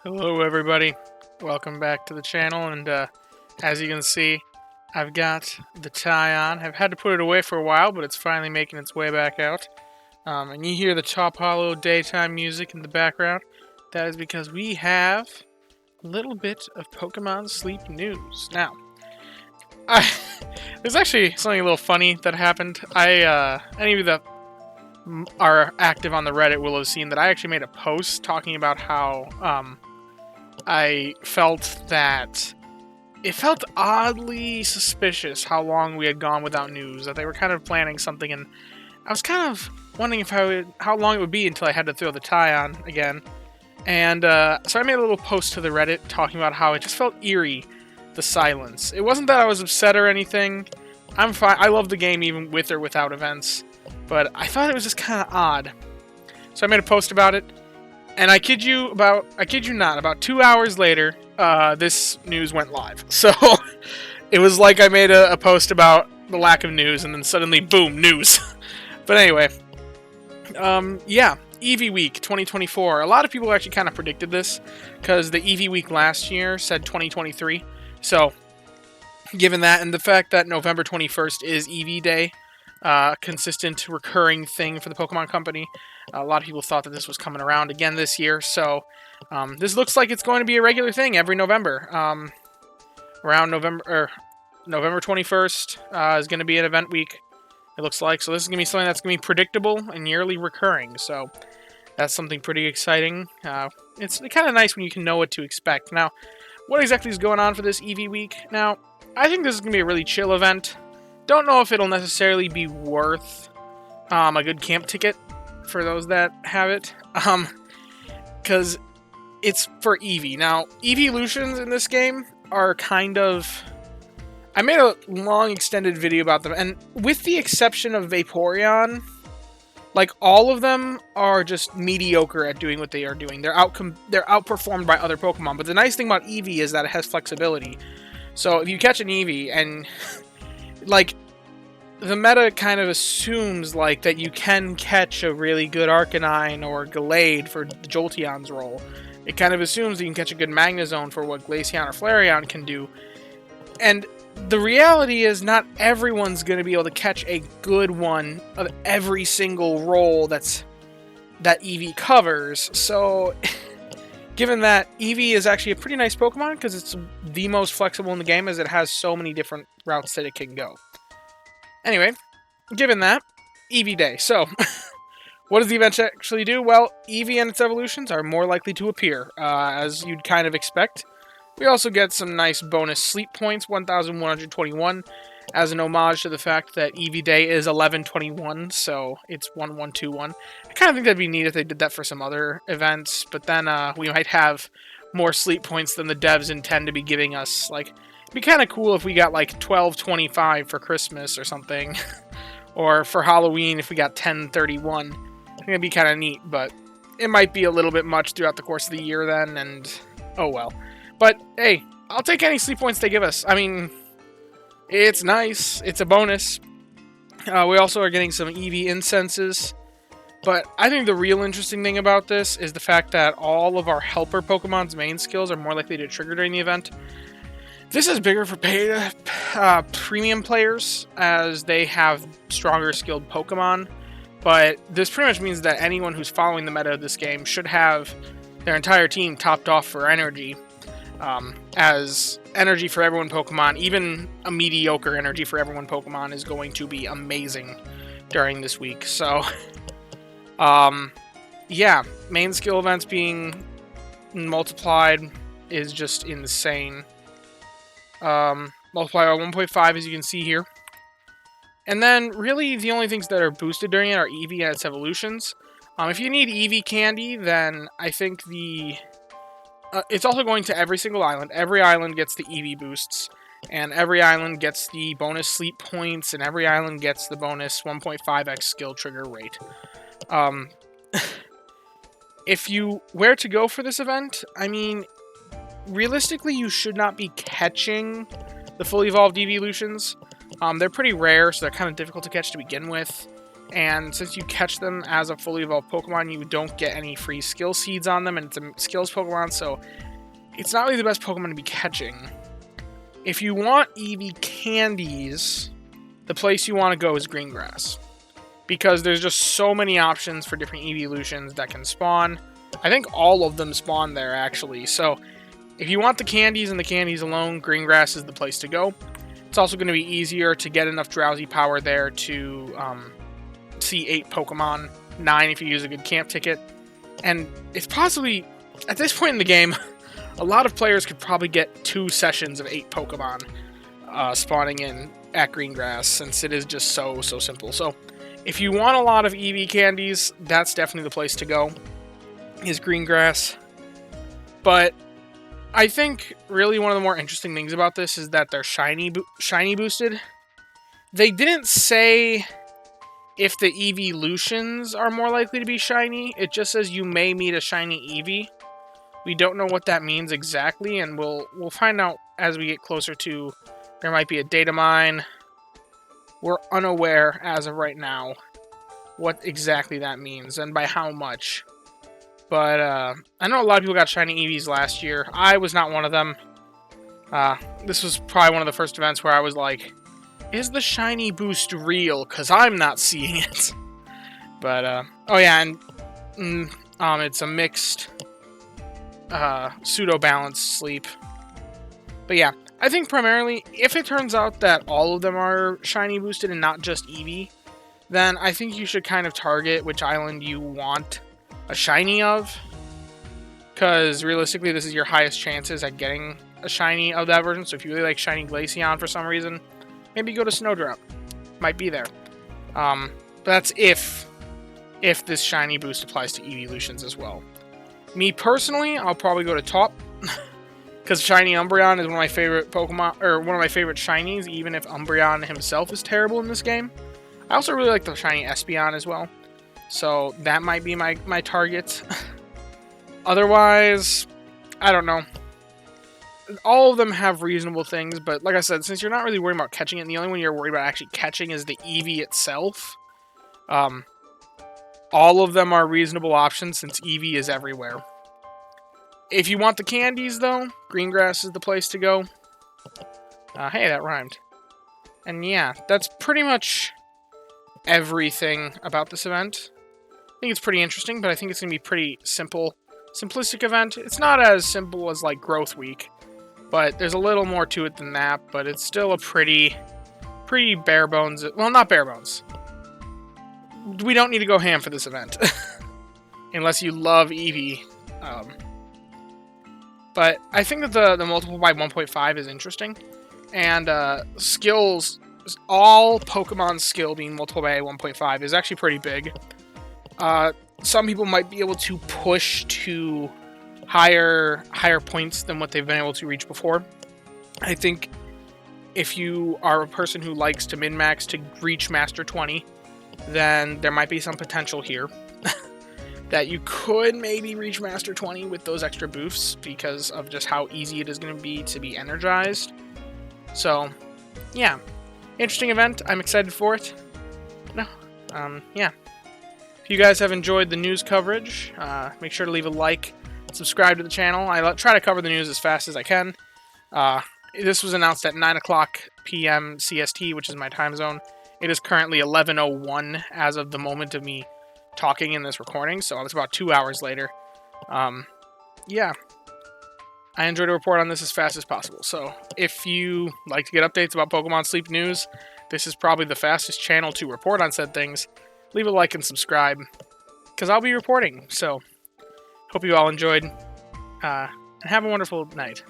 Hello everybody, welcome back to the channel, and as you can see, I've got the tie on. I've had to put it away for a while, but it's finally making its way back out. And you hear the Chop Hollow daytime music in the background. That is because we have a little bit of Pokemon Sleep news. Now, there's actually something a little funny that happened. Any of you that are active on the Reddit will have seen that I actually made a post talking about how I felt that it felt oddly suspicious how long we had gone without news, that they were kind of planning something, and I was kind of wondering how long it would be until I had to throw the tie on again. And so I made a little post to the Reddit talking about how it just felt eerie, the silence. It wasn't that I was upset or anything. I'm fine. I love the game even with or without events, but I thought it was just kind of odd. So I made a post about it. And I kid you not, about 2 hours later, this news went live. So it was like I made a post about the lack of news, and then suddenly, boom, news. But anyway, yeah, Eevee Week 2024. A lot of people actually kind of predicted this, because the Eevee Week last year said 2023. So, given that, and the fact that November 21st is Eevee Day, consistent recurring thing for the Pokemon Company. A lot of people thought that this was coming around again this year, so this looks like it's going to be a regular thing every November. Around November 21st is going to be an event week, it looks like. So this is going to be something that's going to be predictable and yearly recurring, so that's something pretty exciting. It's kind of nice when you can know what to expect. Now, what exactly is going on for this Eevee week? Now, I think this is going to be a really chill event. Don't know if it'll necessarily be worth a good camp ticket for those that have it, because it's for Eevee. Now, Eeveelutions in this game are kind of... I made a long extended video about them, and with the exception of Vaporeon, like, all of them are just mediocre at doing what they are doing. They're outperformed by other Pokemon, but the nice thing about Eevee is that it has flexibility. So if you catch an Eevee and... like, the meta kind of assumes, like, that you can catch a really good Arcanine or Gallade for Jolteon's role. It kind of assumes that you can catch a good Magnezone for what Glaceon or Flareon can do. And the reality is not everyone's going to be able to catch a good one of every single role that Eevee covers. So, given that Eevee is actually a pretty nice Pokemon because it's the most flexible in the game, as it has so many different routes that it can go. Anyway, given that, Eevee Day. So, what does the event actually do? Well, Eevee and its evolutions are more likely to appear, as you'd kind of expect. We also get some nice bonus sleep points, 1,121, as an homage to the fact that Eevee Day is 11/21, so it's 1121. I kind of think that'd be neat if they did that for some other events, but then we might have more sleep points than the devs intend to be giving us. Like, it'd be kind of cool if we got like 12/25 for Christmas or something, or for Halloween if we got 10/31. I think it'd be kind of neat, but it might be a little bit much throughout the course of the year then, and oh well. But hey, I'll take any sleep points they give us. I mean, it's nice. It's a bonus. We also are getting some Eevee incenses. But I think the real interesting thing about this is the fact that all of our helper Pokemon's main skills are more likely to trigger during the event. This is bigger for paid premium players, as they have stronger skilled Pokemon. But this pretty much means that anyone who's following the meta of this game should have their entire team topped off for energy. As energy for everyone Pokemon, even a mediocre energy for everyone Pokemon, is going to be amazing during this week. So, yeah, main skill events being multiplied is just insane. Multiplied by 1.5, as you can see here. And then, really, the only things that are boosted during it are Eevee and its evolutions. If you need Eevee candy, then I think it's also going to every single island. Every island gets the Eevee boosts, and every island gets the bonus sleep points, and every island gets the bonus 1.5x skill trigger rate. If you were to go for this event, I mean, realistically, you should not be catching the fully evolved Eeveelutions. They're pretty rare, so they're kind of difficult to catch to begin with. And since you catch them as a fully evolved Pokemon, you don't get any free skill seeds on them, and it's a skills Pokemon, so it's not really the best Pokemon to be catching. If you want Eevee candies, the place you want to go is Greengrass, because there's just so many options for different Eeveelutions that can spawn. I think all of them spawn there, actually, so if you want the candies and the candies alone, Greengrass is the place to go. It's also going to be easier to get enough Drowsy power there to see 8 Pokemon, 9 if you use a good camp ticket. And it's possibly, at this point in the game, a lot of players could probably get 2 sessions of 8 Pokemon spawning in at Greengrass, since it is just so simple. So if you want a lot of Eevee candies, that's definitely the place to go, is Greengrass. But I think really one of the more interesting things about this is that they're shiny boosted. They didn't say if the Eeveelutions are more likely to be shiny. It just says you may meet a shiny Eevee. We don't know what that means exactly, and we'll find out as we get closer to. There might be a data mine. We're unaware as of right now what exactly that means and by how much. But I know a lot of people got shiny Eevees last year. I was not one of them. This was probably one of the first events where I was like, is the shiny boost real? Because I'm not seeing it. But, oh yeah, and it's a mixed pseudo-balanced sleep. But yeah, I think primarily, if it turns out that all of them are shiny boosted and not just Eevee, then I think you should kind of target which island you want a shiny of. Because realistically, this is your highest chances at getting a shiny of that version. So if you really like shiny Glaceon for some reason, maybe go to Snowdrop. Might be there. But that's if this shiny boost applies to Eeveelutions as well. Me personally, I'll probably go to top. Because shiny Umbreon is one of my favorite Pokemon, or one of my favorite shinies, even if Umbreon himself is terrible in this game. I also really like the shiny Espeon as well. So that might be my target. Otherwise, I don't know. All of them have reasonable things, but like I said, since you're not really worried about catching it, and the only one you're worried about actually catching is the Eevee itself, all of them are reasonable options since Eevee is everywhere. If you want the candies, though, Greengrass is the place to go. Hey, that rhymed. And yeah, that's pretty much everything about this event. I think it's pretty interesting, but I think it's going to be pretty simplistic event. It's not as simple as, like, Growth Week, but there's a little more to it than that, but it's still a pretty bare bones. Well, not bare bones. We don't need to go ham for this event. Unless you love Eevee. But I think that the multiple by 1.5 is interesting. And skills, all Pokemon skill being multiple by 1.5 is actually pretty big. Some people might be able to push to higher points than what they've been able to reach before. I think if you are a person who likes to min-max to reach Master 20, then there might be some potential here. That you could maybe reach Master 20 with those extra boosts because of just how easy it is going to be energized. So, yeah. Interesting event. I'm excited for it. No. Yeah. If you guys have enjoyed the news coverage, make sure to leave a like, subscribe to the channel. I try to cover the news as fast as I can. This was announced at 9 o'clock p.m. CST, which is my time zone. It is currently 11:01 as of the moment of me talking in this recording, so it's about 2 hours later. Yeah. I enjoy to report on this as fast as possible, so if you like to get updates about Pokemon Sleep news, this is probably the fastest channel to report on said things. Leave a like and subscribe, because I'll be reporting, so hope you all enjoyed, and have a wonderful night.